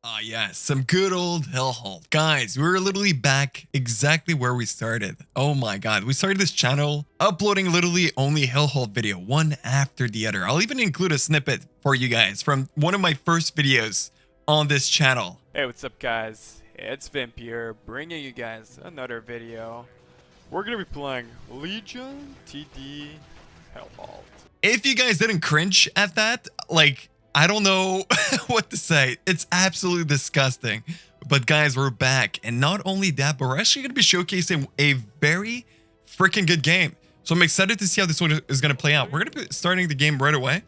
Ah, yes, some good old Hellhalt. Guys, we're literally back exactly where we started. Oh my god, we started this channel uploading literally only Hellhalt video, one after the other. I'll even include a snippet for you guys from one of my first videos on this channel. Hey, what's up guys? It's Vimp here, bringing you guys another video. We're gonna be playing Legion TD Hellhalt. If you guys didn't cringe at that, like, I don't know what to say. It's absolutely disgusting. But guys, we're back. And not only that, but we're actually going to be showcasing a very freaking good game. So I'm excited to see how this one is going to play out. We're going to be starting the game right away.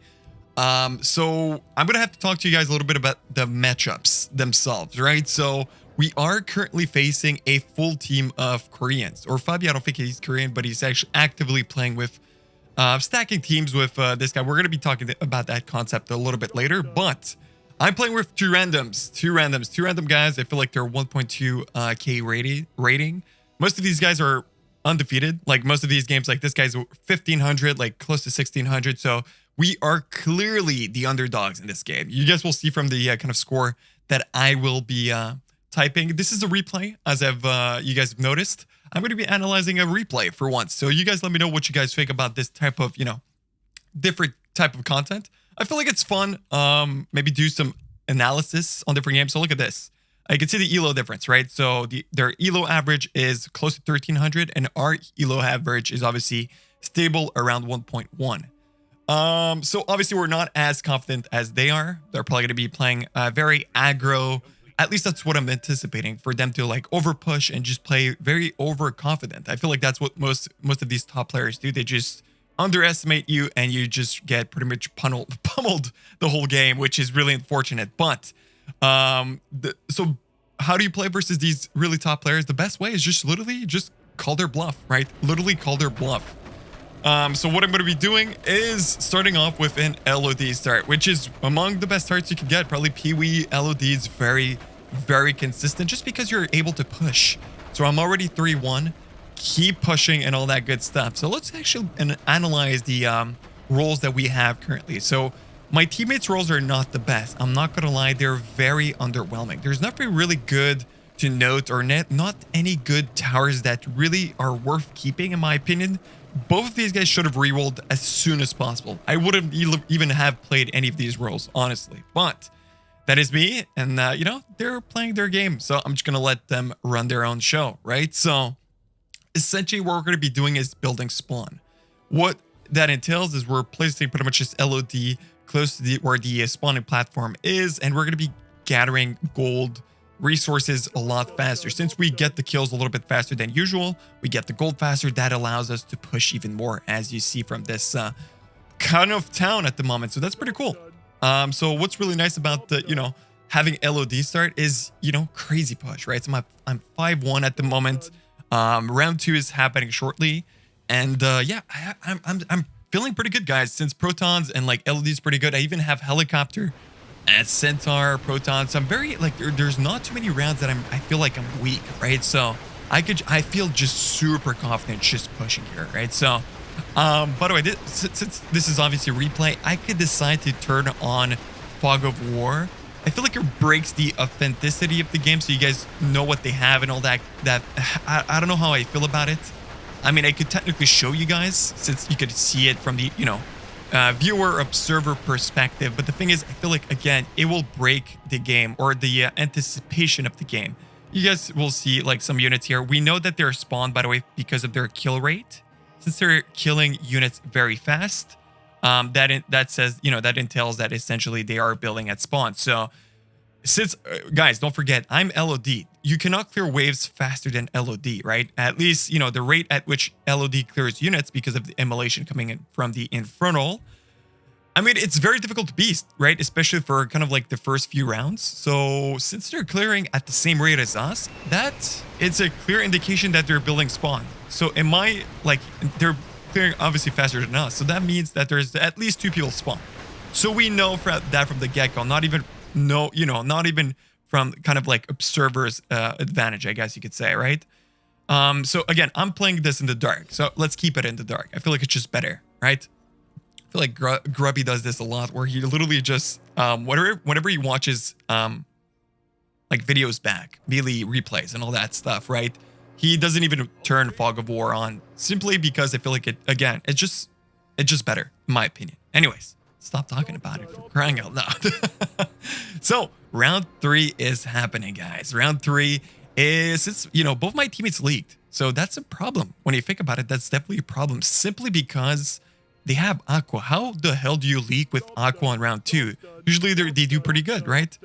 So I'm going to have to talk to you guys a little bit about the matchups themselves, right? So we are currently facing a full team of Koreans. Or Fabi, I don't think he's Korean, but he's actually actively playing with stacking teams with this guy. We're going to be talking about that concept a little bit later, but I'm playing with two random guys. I feel like they're 1.2k rating. Most of these guys are undefeated. Like most of these games, like this guy's 1500, like close to 1600. So we are clearly the underdogs in this game. You guys will see from the kind of score that I will be typing. This is a replay, as you guys have noticed. I'm going to be analyzing a replay for once. So you guys let me know what you guys think about this type of, different type of content. I feel like it's fun. Maybe do some analysis on different games. So look at this. I can see the ELO difference, right? So their ELO average is close to 1300 and our ELO average is obviously stable around 1.1. So obviously we're not as confident as they are. They're probably going to be playing very aggro. At least that's what I'm anticipating, for them to like over push and just play very overconfident. I feel like that's what most of these top players do. They just underestimate you and you just get pretty much pummeled the whole game, which is really unfortunate. But so how do you play versus these really top players? The best way is just literally just call their bluff, right? Literally call their bluff. So what I'm going to be doing is starting off with an LOD start, which is among the best starts you can get. Probably Pee-wee LOD is very, very consistent just because you're able to push. So I'm already 3-1. Keep pushing and all that good stuff. So let's actually analyze the roles that we have currently. So my teammates' roles are not the best. I'm not going to lie. They're very underwhelming. There's nothing really good to note, or not any good towers that really are worth keeping, in my opinion. Both of these guys should have rerolled as soon as possible. I wouldn't even have played any of these roles, honestly. But that is me, and they're playing their game, so I'm just gonna let them run their own show, right? So essentially what we're going to be doing is building spawn. What that entails is we're placing pretty much this LOD close to where the spawning platform is, and we're going to be gathering gold resources a lot faster. Since we get the kills a little bit faster than usual, we get the gold faster. That allows us to push even more, as you see from this kind of town at the moment. So that's pretty cool. So what's really nice about the having LOD start is crazy push, right? So I'm 5-1 at the moment. Round 2 is happening shortly, and yeah, I'm feeling pretty good, guys. Since protons and like LOD is pretty good, I even have helicopter at Centaur, Protons. I'm very like there's not too many rounds that I feel like I'm weak, right? So I feel just super confident just pushing here, right? So by the way, since this is obviously replay, I could decide to turn on Fog of War. I feel like it breaks the authenticity of the game, so you guys know what they have and all that. I don't know how I feel about it. I mean, I could technically show you guys, since you could see it from the viewer observer perspective, but the thing is, I feel like, again, it will break the game, or the anticipation of the game. You guys will see like some units here. We know that they're spawned, by the way, because of their kill rate. Since they're killing units very fast, that says, that entails that essentially they are building at spawn. So since guys, don't forget, I'm LOD. You cannot clear waves faster than LOD, right? At least, the rate at which LOD clears units, because of the immolation coming in from the Infernal. I mean, it's very difficult to beat, right? Especially for kind of like the first few rounds. So since they're clearing at the same rate as us, it's a clear indication that they're building spawn. So they're clearing obviously faster than us. So that means that there's at least 2 people spawn. So we know that from the get-go, not even from kind of like observer's advantage, I guess you could say, right? So again, I'm playing this in the dark, so let's keep it in the dark. I feel like it's just better, right? I feel like Grubby does this a lot, where he literally just whenever he watches like videos back, melee replays and all that stuff, right? He doesn't even turn Fog of War on simply because I feel like it's just better, in my opinion. Anyways, stop talking about it for crying out loud. So round 3 is happening, guys. Round 3 is, it's, you know, both my teammates leaked. So that's a problem. When you think about it, that's definitely a problem simply because they have Aqua. How the hell do you leak with Aqua in round 2? Usually they do pretty good, right?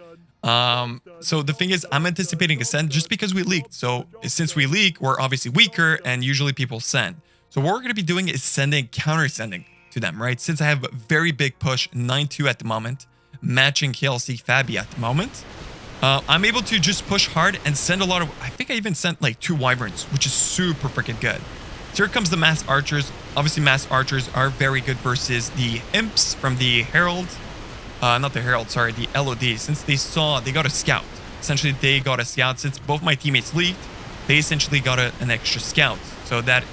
So the thing is, I'm anticipating a send just because we leaked. So since we leak, we're obviously weaker and usually people send. So what we're going to be doing is sending, counter sending to them, right? Since I have a very big push, 9-2 at the moment, matching KLC Fabi at the moment, I'm able to just push hard and send a lot of, I think I even sent like 2 Wyverns, which is super freaking good. So here comes the Mass Archers. Obviously, Mass Archers are very good versus the Imps from the Herald. Not the Herald, sorry, the LOD. Since they got a Scout. Essentially, they got a Scout. Since both my teammates leaked, they essentially got an extra Scout. So that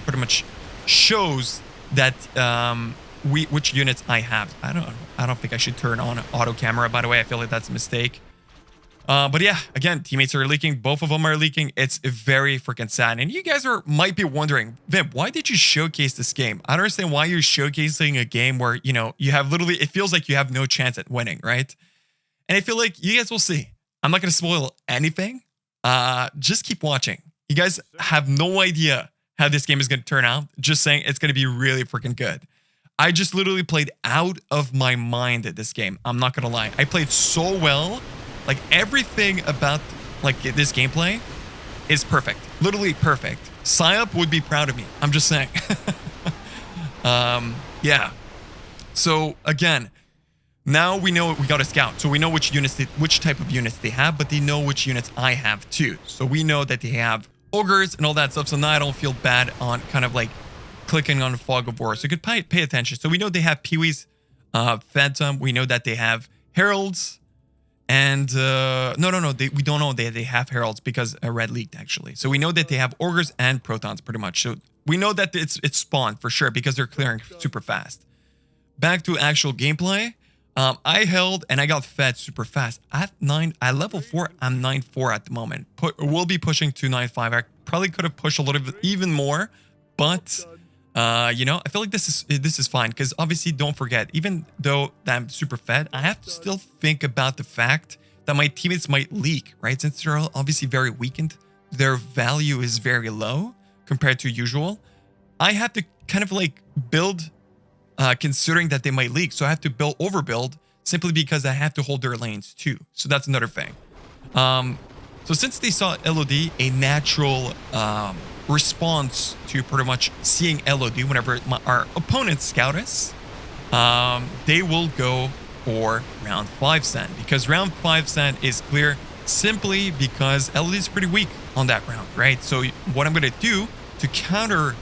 pretty much shows that which units I have. I don't think I should turn on auto camera, by the way. I feel like that's a mistake. But yeah, again, teammates are leaking. Both of them are leaking. It's very freaking sad. And you guys might be wondering, Vimp, why did you showcase this game? I don't understand why you're showcasing a game where, you know, you have literally, it feels like you have no chance at winning, right? And I feel like you guys will see. I'm not going to spoil anything. Just keep watching. You guys have no idea how this game is going to turn out. Just saying it's going to be really freaking good. I just literally played out of my mind at this game. I'm not going to lie. I played so well. Like everything about like this gameplay is perfect, literally perfect. Psyop would be proud of me. I'm just saying. Yeah. So again, now we know we got a Scout, so we know which type of units they have, but they know which units I have too. So we know that they have ogres and all that stuff. So now I don't feel bad on kind of like clicking on Fog of War. So you could pay attention. So we know they have Peewees, Phantom. We know that they have Heralds. And no, we don't know they have Heralds because Red leaked actually. So we know that they have Ogres and Protons pretty much. So we know that it's spawned for sure because they're clearing super fast. Back to actual gameplay. I held and I got fed super fast. At level 4, I'm 9-4 at the moment. We'll be pushing to 9-5. I probably could have pushed a little bit even more, but you know, I feel like this is fine because obviously don't forget, even though I'm super fed, I have to still think about the fact that my teammates might leak, right? Since they're obviously very weakened, their value is very low compared to usual. I have to kind of like build considering that they might leak. So I have to overbuild simply because I have to hold their lanes too. So that's another thing. So since they saw LOD, a natural response to pretty much seeing LOD whenever our opponents scout us, they will go for round 5 send because round 5 send is clear simply because LOD is pretty weak on that round, right? So what I'm going to do to counter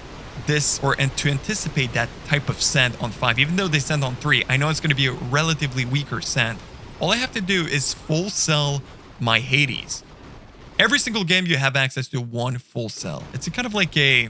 this and to anticipate that type of send on 5, even though they send on 3, I know it's going to be a relatively weaker send. All I have to do is full sell my Hades. Every single game you have access to one full sell. It's a kind of like a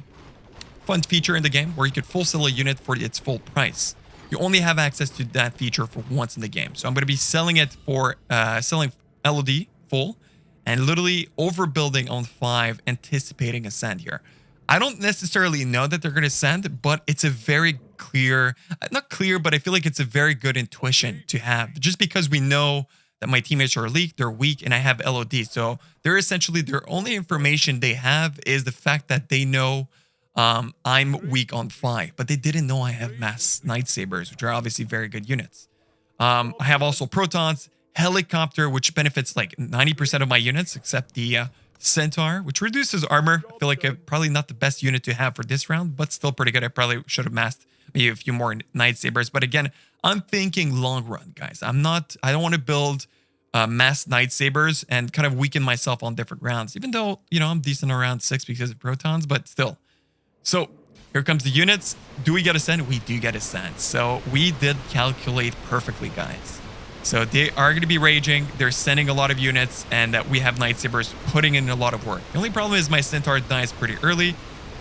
fun feature in the game where you could full sell a unit for its full price. You only have access to that feature for once in the game. So I'm going to be selling it for selling LOD full and literally overbuilding on 5, anticipating a send here. I don't necessarily know that they're going to send, but it's a very clear, not clear, but I feel like it's a very good intuition to have just because we know that my teammates are leaked, they're weak, and I have LOD. So they're essentially, their only information they have is the fact that they know I'm weak on 5, but they didn't know I have Mass Nightsabers, which are obviously very good units. I have also Protons, Helicopter, which benefits like 90% of my units, except the Centaur, which reduces armor. I feel like probably not the best unit to have for this round, but still pretty good. I probably should have massed maybe a few more Nightsabers. But again, I'm thinking long run, guys. I don't want to build mass Nightsabers and kind of weaken myself on different rounds, even though, you know, I'm decent around 6 because of Protons, but still. So here comes the units. Do we get a send? We do get a send. So we did calculate perfectly, guys. So they are going to be raging. They're sending a lot of units, and we have Nightsabers putting in a lot of work. The only problem is my Centaur dies pretty early.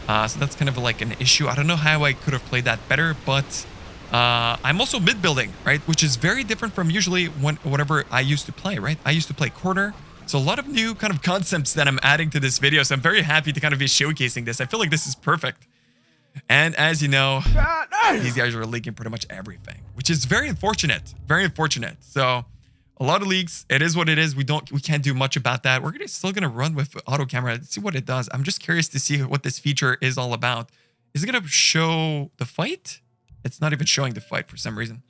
So that's kind of like an issue. I don't know how I could have played that better, but I'm also mid building, right? Which is very different from usually whatever I used to play, right? I used to play corner. So a lot of new kind of concepts that I'm adding to this video. So I'm very happy to kind of be showcasing this. I feel like this is perfect. And as you know, these guys are leaking pretty much everything, which is very unfortunate. Very unfortunate. So a lot of leaks. It is what it is. We can't do much about that. We're still gonna run with auto camera, see what it does. I'm just curious to see what this feature is all about. Is it gonna show the fight? It's not even showing the fight for some reason.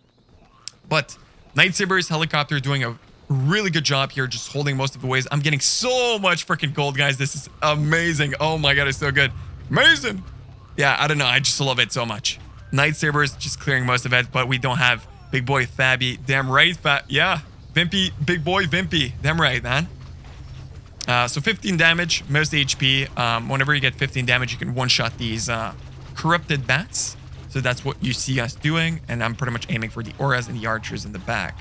But Lightsaber's helicopter doing a really good job here, just holding most of the waves. I'm getting so much freaking gold, guys. This is amazing. Oh my god, it's so good. Amazing. Yeah, I don't know. I just love it so much. Lightsaber's just clearing most of it, but we don't have big boy Fabby. Damn right, yeah. Vimpy, big boy Vimpy. Damn right, man. So 15 damage, most HP. Whenever you get 15 damage, you can one-shot these corrupted bats. So that's what you see us doing. And I'm pretty much aiming for the auras and the archers in the back.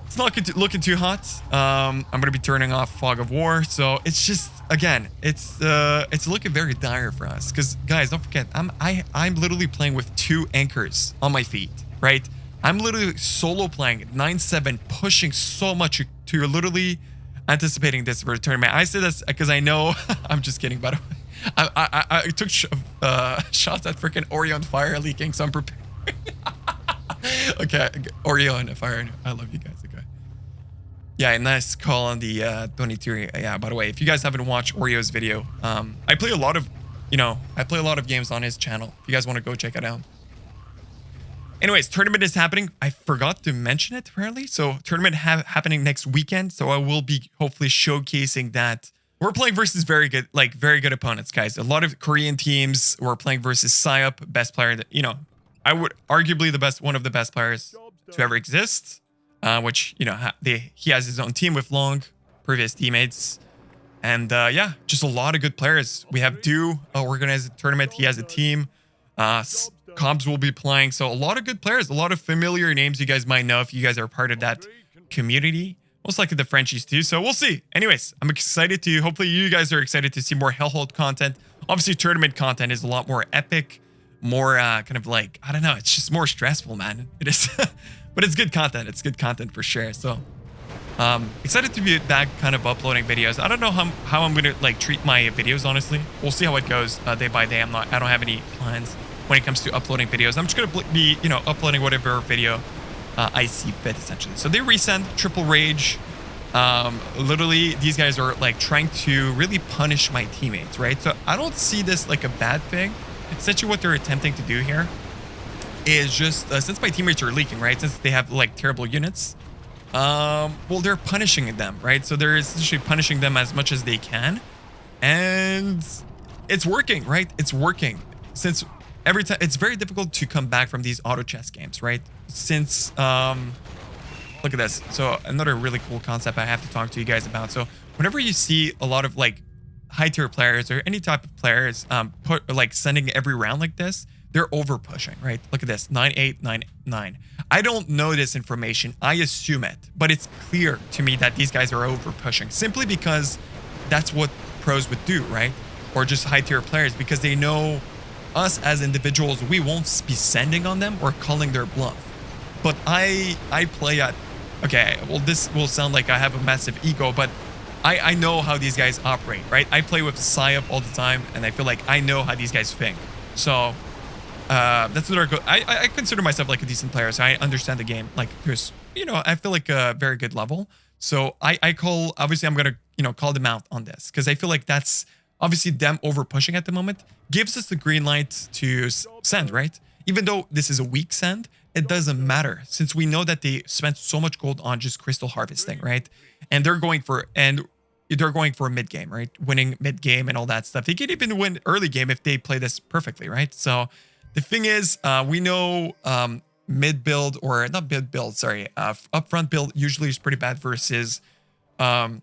It's not looking too hot. I'm going to be turning off Fog of War. So it's just, again, it's looking very dire for us. Because, guys, don't forget, I'm literally playing with 2 anchors on my feet, right? I'm literally solo playing 9-7, pushing so much to literally anticipating this for a tournament. I say this because I know, I'm just kidding, by the way. I took shots at freaking Orion fire leaking, so I'm prepared. Okay, Orion fire. I love you guys. Okay. Yeah, nice call on the 22. Yeah, by the way, if you guys haven't watched Oreo's video, I play a lot of, games on his channel. If you guys want to go check it out. Anyways, tournament is happening. I forgot to mention it apparently. So tournament happening next weekend. So I will be hopefully showcasing that. We're playing versus very good opponents, guys. A lot of Korean teams. We're playing versus Psyop, best player that, I would arguably one of the best players to ever exist. Which, he has his own team with Long, previous teammates. And yeah, just a lot of good players. We have Do organized a tournament. He has a team. Cobbs will be playing. So a lot of good players, a lot of familiar names you guys might know if you guys are part of that community. Most likely the Frenchies too. So we'll see. Anyways, I'm excited to, hopefully you guys are excited to see more Hellhalt content. Obviously tournament content is a lot more epic, more kind of like, I don't know, it's just more stressful, man. It is, but it's good content. It's good content for sure. So excited to be back kind of uploading videos. I don't know how I'm going to treat my videos, honestly. We'll see how it goes day by day. I don't have any plans when it comes to uploading videos. I'm just going to be, uploading whatever video I see fit, essentially. So they resend Triple Rage. Literally, these guys are trying to really punish my teammates, right? So I don't see this like a bad thing. Essentially, what they're attempting to do here is just, since my teammates are leaking, right? Since they have terrible units, well, they're punishing them, right? So they're essentially punishing them as much as they can. And it's working, right? It's working. Since every time, it's very difficult to come back from these auto chess games, right? Since, look at this. So another really cool concept I have to talk to you guys about. So whenever you see a lot of high tier players or any type of players sending every round like this, they're over pushing, right? Look at this, 9-8, 9-9. I don't know this information. I assume it, but it's clear to me that these guys are over pushing simply because that's what pros would do, right? Or just high tier players, because they know us as individuals, we won't be sending on them or calling their bluff. But I play at, okay, well, this will sound like I have a massive ego, but I know how these guys operate, right? I play with Psyop all the time, and I feel like I know how these guys think. So that's what I consider myself a decent player, so I understand the game. There's, I feel like a very good level. So I call, obviously I'm going to, call them out on this, because I feel like that's obviously them over pushing at the moment gives us the green light to send, right? Even though this is a weak send, it doesn't matter, since we know that they spent so much gold on just crystal harvesting, right? And they're going for a mid game, right? Winning mid game and all that stuff. They could even win early game if they play this perfectly, right? So the thing is, we know mid build, or not mid build, sorry, upfront build usually is pretty bad versus well,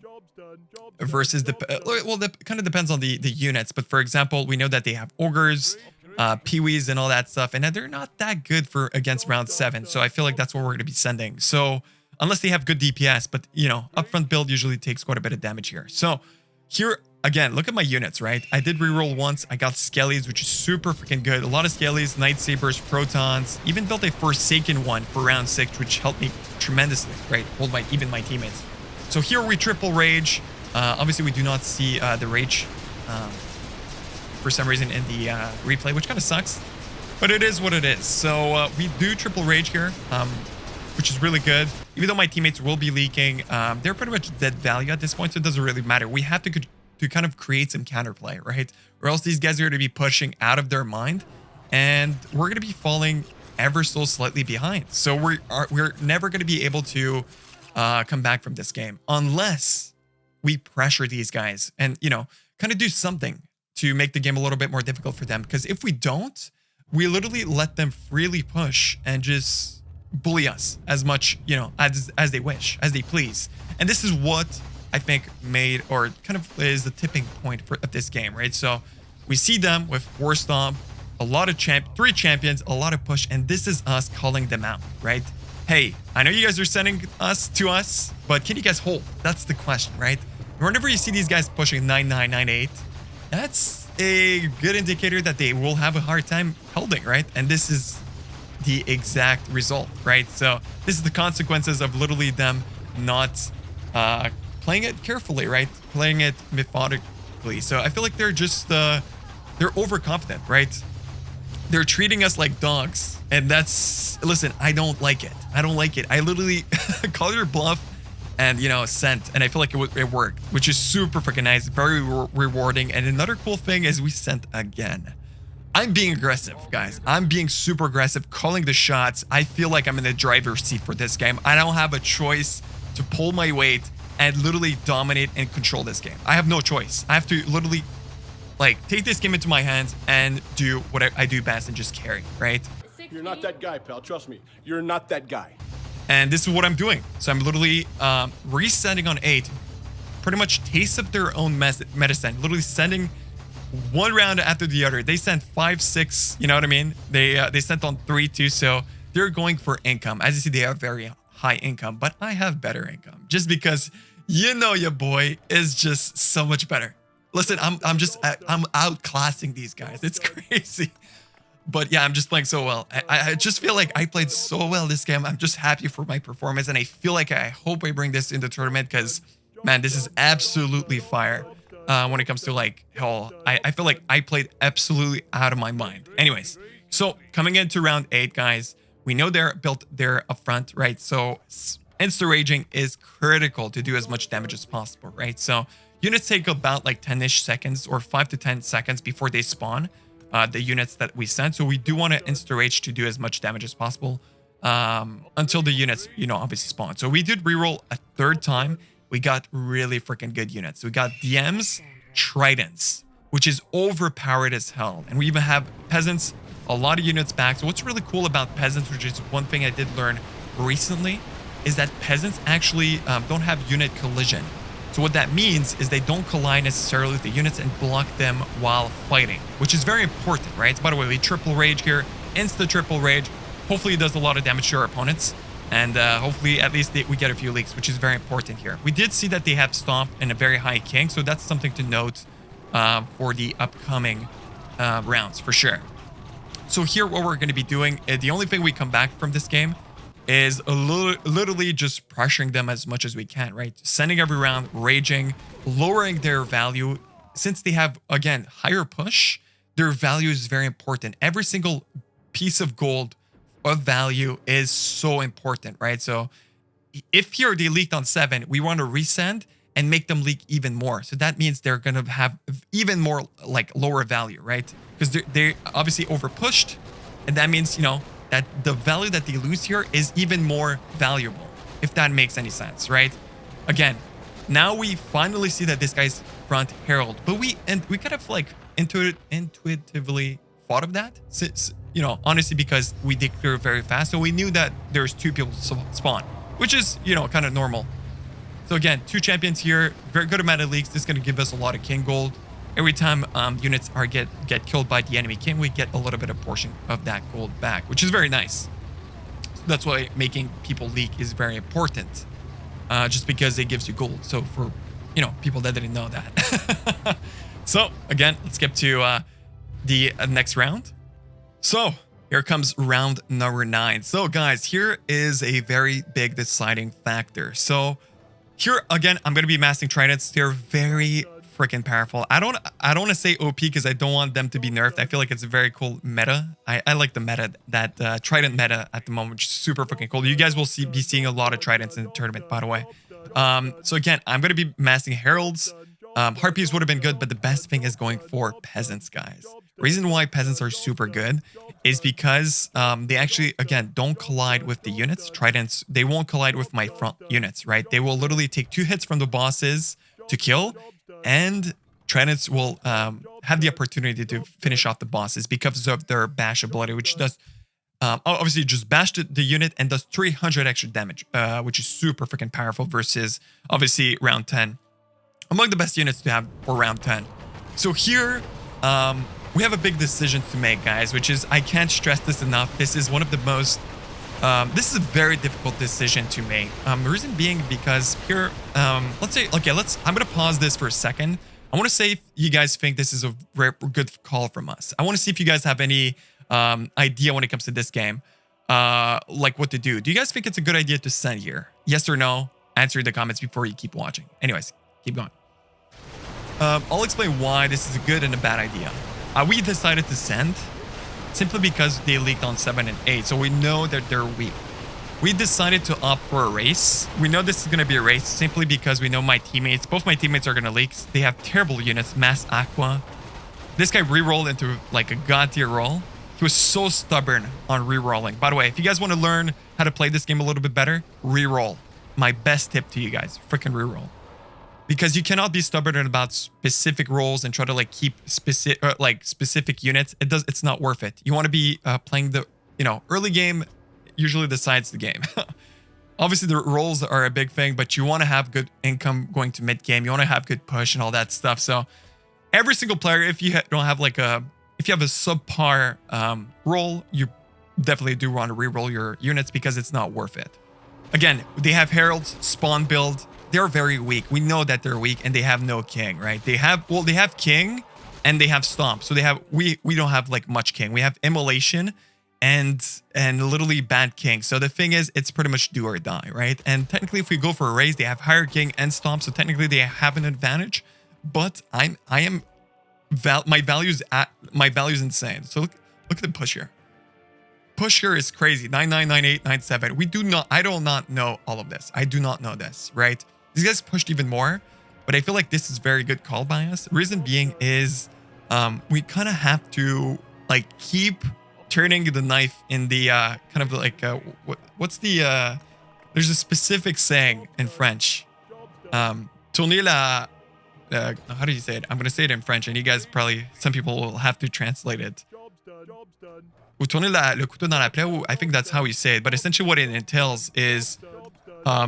that kind of depends on the units. But for example, we know that they have ogres, peewees and all that stuff, and they're not that good for against round 7. So I feel like that's what we're going to be sending. So unless they have good DPS, but upfront build usually takes quite a bit of damage here. So here again, look at my units, right? I did reroll once. I got Skellies, which is super freaking good. A lot of Skellies, Lightsabers, Protons, even built a Forsaken one for round 6, which helped me tremendously, right? Hold even my teammates. So here we triple rage. Obviously, we do not see the rage for some reason in the replay, which kind of sucks. But it is what it is. So we do triple rage here, which is really good. Even though my teammates will be leaking, they're pretty much dead value at this point, so it doesn't really matter. We have to kind of create some counterplay, right? Or else these guys are going to be pushing out of their mind, and we're going to be falling ever so slightly behind. So we're never going to be able to come back from this game unless we pressure these guys and, you know, kind of do something to make the game a little bit more difficult for them. Because if we don't, we literally let them freely push and just bully us as much, you know, as they wish, as they please. And this is what I think made, or kind of is the tipping point of this game, right? So we see them with War Stomp, a lot of 3 champions, a lot of push, and this is us calling them out, right? Hey, I know you guys are sending us to us, but can you guys hold? That's the question, right? Whenever you see these guys pushing 9-9, 9-8, that's a good indicator that they will have a hard time holding, right? And this is the exact result, right? So this is the consequences of literally them not playing it carefully, right? Playing it methodically. So I feel like they're just they're overconfident, right? They're treating us like dogs, and that's, listen, I don't like it. I don't like it. I literally call your bluff and, you know, sent, and I feel like it worked, which is super freaking nice, very rewarding. And another cool thing is we sent again. I'm being aggressive, guys. I'm being super aggressive, calling the shots. I feel like I'm in the driver's seat for this game. I don't have a choice to pull my weight and literally dominate and control this game. I have no choice. I have to literally, like, take this game into my hands and do what I do best and just carry, right? You're not that guy, pal. Trust me. You're not that guy. And this is what I'm doing. So I'm literally resetting on 8, pretty much taste of their own medicine, literally sending one round after the other. They sent 5, 6, you know what I mean? They sent on 3 too, so they're going for income. As you see, they have very high income, but I have better income just because, you know, your boy is just so much better. Listen, I'm outclassing these guys. It's crazy. But yeah, I'm just playing so well. I just feel like I played so well this game. I'm just happy for my performance, and I feel like I hope I bring this in the tournament because, man, this is absolutely fire when it comes to, like, hell. I feel like I played absolutely out of my mind. Anyways, so coming into round 8, guys, we know they're built there up front, right? So insta-raging is critical to do as much damage as possible, right? So units take about like 10-ish seconds or 5 to 10 seconds before they spawn. The units that we send. So we do want to insta-rage to do as much damage as possible until the units, you know, obviously spawn. So we did reroll a 3rd time. We got really freaking good units. We got DMs, Tridents, which is overpowered as hell. And we even have Peasants, a lot of units back. So what's really cool about Peasants, which is one thing I did learn recently, is that Peasants actually don't have unit collision. So what that means is they don't collide necessarily with the units and block them while fighting, which is very important, right? By the way, we triple rage here, insta triple rage. Hopefully it does a lot of damage to our opponents, and hopefully at least we get a few leaks, which is very important here. We did see that they have Stomp and a very high King, so that's something to note for the upcoming rounds for sure. So here what we're going to be doing, the only thing we come back from this game is literally just pressuring them as much as we can, right? Sending every round, raging, lowering their value. Since they have, again, higher push, their value is very important. Every single piece of gold of value is so important, right? So if here they leaked on 7, we want to resend and make them leak even more. So that means they're going to have even more, like, lower value, right? Because they're obviously over pushed, and that means, you know, that the value that they lose here is even more valuable, if that makes any sense, right? Again, now we finally see that this guy's front Herald, but we kind of like intuitively thought of that, since, you know, honestly, because we did clear very fast, so we knew that there's 2 people spawn, which is, you know, kind of normal. So again, 2 champions here, very good amount of leaks. This is going to give us a lot of king gold. Every time units are get killed by the enemy king, we get a little bit of portion of that gold back, which is very nice. So that's why making people leak is very important, just because it gives you gold. So for, you know, people that didn't know that. So again, let's get to the next round. So here comes round number 9. So guys, here is a very big deciding factor. So Here again, I'm gonna be massing tridents. They're very freaking powerful. I don't want to say OP because I don't want them to be nerfed. I feel like it's a very cool meta. I like the meta, that trident meta at the moment, which is super freaking cool. You guys will be seeing a lot of tridents in the tournament, by the way. So again, I'm gonna be massing heralds. Harpies would have been good, but the best thing is going for peasants, guys. Reason why peasants are super good is because they actually, again, don't collide with the units. Tridents, they won't collide with my front units, right? They will literally take 2 hits from the bosses to kill, and tridents will have the opportunity to finish off the bosses because of their bash ability, which does obviously just bash the unit and does 300 extra damage, which is super freaking powerful versus obviously round 10. Among the best units to have for round 10. So here, we have a big decision to make, guys, which is, I can't stress this enough. This is one of the most, this is a very difficult decision to make. The reason being because here, let's say, okay, I'm going to pause this for a second. I want to say if you guys think this is a very good call from us. I want to see if you guys have any idea when it comes to this game, like what to do. Do you guys think it's a good idea to send here? Yes or no? Answer in the comments before you keep watching. Anyways, keep going. I'll explain why this is a good and a bad idea. We decided to send simply because they leaked on 7 and 8, so we know that they're weak. We decided to opt for a race. We know this is going to be a race simply because we know my teammates, both my teammates are going to leak. They have terrible units, Mass Aqua. This guy re-rolled into like a god tier roll. He was so stubborn on re-rolling. By the way, if you guys want to learn how to play this game a little bit better, re-roll. My best tip to you guys, freaking re-roll. Because you cannot be stubborn about specific roles and try to like keep specific units. It's not worth it. You want to be playing the, early game usually decides the game. Obviously the roles are a big thing, but you want to have good income going to mid game. You want to have good push and all that stuff. So every single player, if you don't have like if you have a subpar role, you definitely do want to re-roll your units because it's not worth it. Again, they have heralds, spawn build. They're very weak. We know that they're weak and they have no king, right? They have king and they have stomp. So they have, we don't have like much king. We have immolation and literally bad king. So the thing is, it's pretty much do or die, right? And technically if we go for a raise, they have higher king and stomp. So technically they have an advantage, but my value is insane. So look at the push here. Push here is crazy. 9998, 97. I do not know all of this. I do not know this, right? These guys pushed even more, but I feel like this is very good call by us. Reason being is we kind of have to like keep turning the knife in the kind of like what's the there's a specific saying in French. Tourner la how do you say it? I'm gonna say it in French, and you guys probably, some people will have to translate it. Ou tourner le couteau dans la plaie. I think that's how you say it, but essentially what it entails is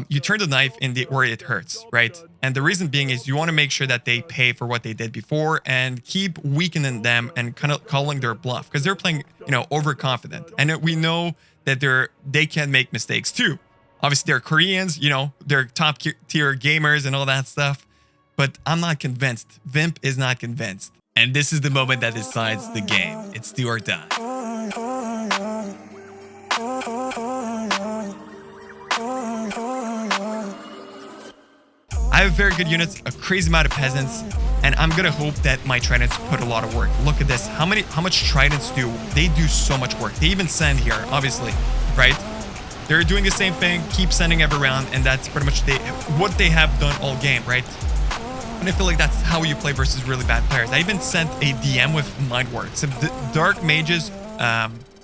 you turn the knife in where it hurts, right? And the reason being is you want to make sure that they pay for what they did before and keep weakening them and kind of calling their bluff because they're playing, overconfident. And we know that they can make mistakes too. Obviously, they're Koreans, they're top tier gamers and all that stuff. But I'm not convinced. Vimp is not convinced. And this is the moment that decides the game. It's do or die. I have very good units, a crazy amount of peasants, and I'm gonna hope that my tridents put a lot of work. Look at this. How much tridents do? They do so much work. They even send here, obviously, right? They're doing the same thing, keep sending every round, and that's pretty much what they have done all game, right? And I feel like that's how you play versus really bad players. I even sent a DM with Mind Ward. So the Dark Mages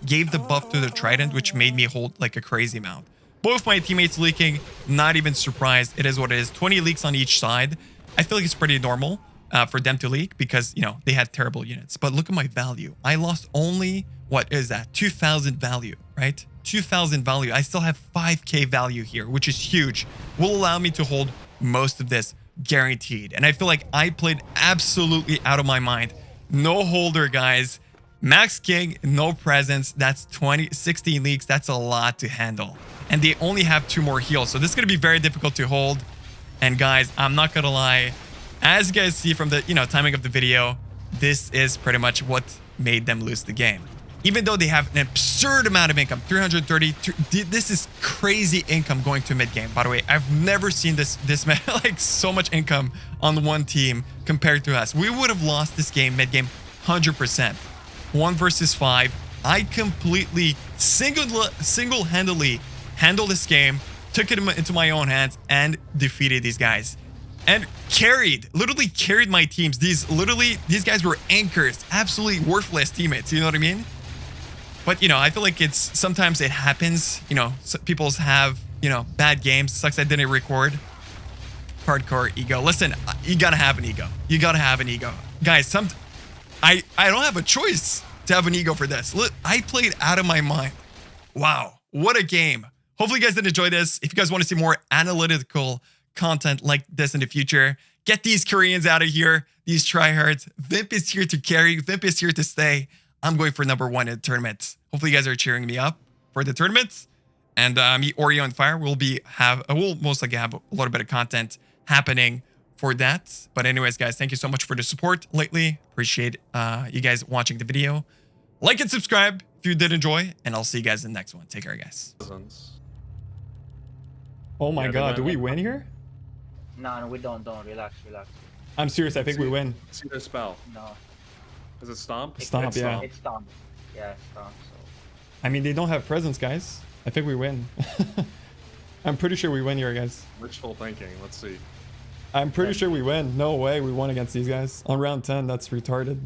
gave the buff to the Trident, which made me hold like a crazy amount. Both my teammates leaking, not even surprised. It is what it is. 20 leaks on each side. I feel like it's pretty normal for them to leak because, they had terrible units. But look at my value. I lost only, what is that? 2,000 value, right? 2,000 value. I still have 5k value here, which is huge. Will allow me to hold most of this guaranteed. And I feel like I played absolutely out of my mind. No holder, guys. Max King, no presence. That's 16 leaks. That's a lot to handle. And they only have 2 more heals. So this is going to be very difficult to hold. And guys, I'm not going to lie. As you guys see from the, timing of the video, this is pretty much what made them lose the game. even though they have an absurd amount of income, 330. This is crazy income going to mid game. By the way, I've never seen this like so much income on one team compared to us. We would have lost this game mid game 100%. 1 versus 5. I completely single-handedly handled this game, took it into my own hands, and defeated these guys. And literally carried my teams. These guys were anchors, absolutely worthless teammates. You know what I mean? But, you know, I feel like sometimes it happens. You know, people have, you know, bad games. Sucks I didn't record. Hardcore ego. Listen, you gotta have an ego. You gotta have an ego. Guys, I don't have a choice to have an ego for this. Look, I played out of my mind. Wow, what a game. Hopefully you guys did enjoy this. If you guys want to see more analytical content like this in the future, get these Koreans out of here, these tryhards. Vimp is here to carry. Vimp is here to stay. I'm going for number 1 in the tournament. Hopefully you guys are cheering me up for the tournaments. And me, Oreo, and Fire will most likely have a little bit of content happening for that. But anyways, guys, thank you so much for the support lately. Appreciate you guys watching the video. Like and subscribe if you did enjoy, and I'll see you guys in the next one. Take care, guys. Oh my god, do we win here? No, we don't. Relax. I'm serious, I think we win. See their spell. No. Is it stomp? Stomp, yeah. It's stomp. Yeah, it's stomp, so. I mean, they don't have presence, guys. I think we win. I'm pretty sure we win here, guys. Wishful thinking. Let's see. I'm pretty sure we win. No way we won against these guys. On round 10, that's retarded.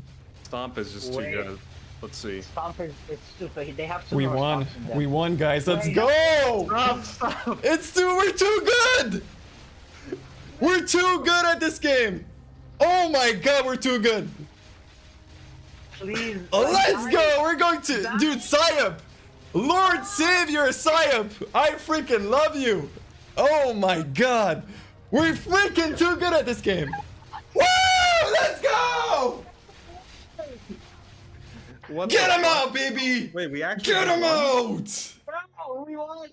Stomp is just too good. Let's see. Stomp is stupid. They have We won. We won, guys. Let's go! Stop. We're too good! We're too good at this game! Oh my god, we're too good! Please. Let's go! We're going to... Dude, Sayap! Lord Savior Sayap! I freaking love you! Oh my god! We're freaking too good at this game! Woo! Let's go! Get him out, baby! Wait, we actually Get him won? out! Bro, we won!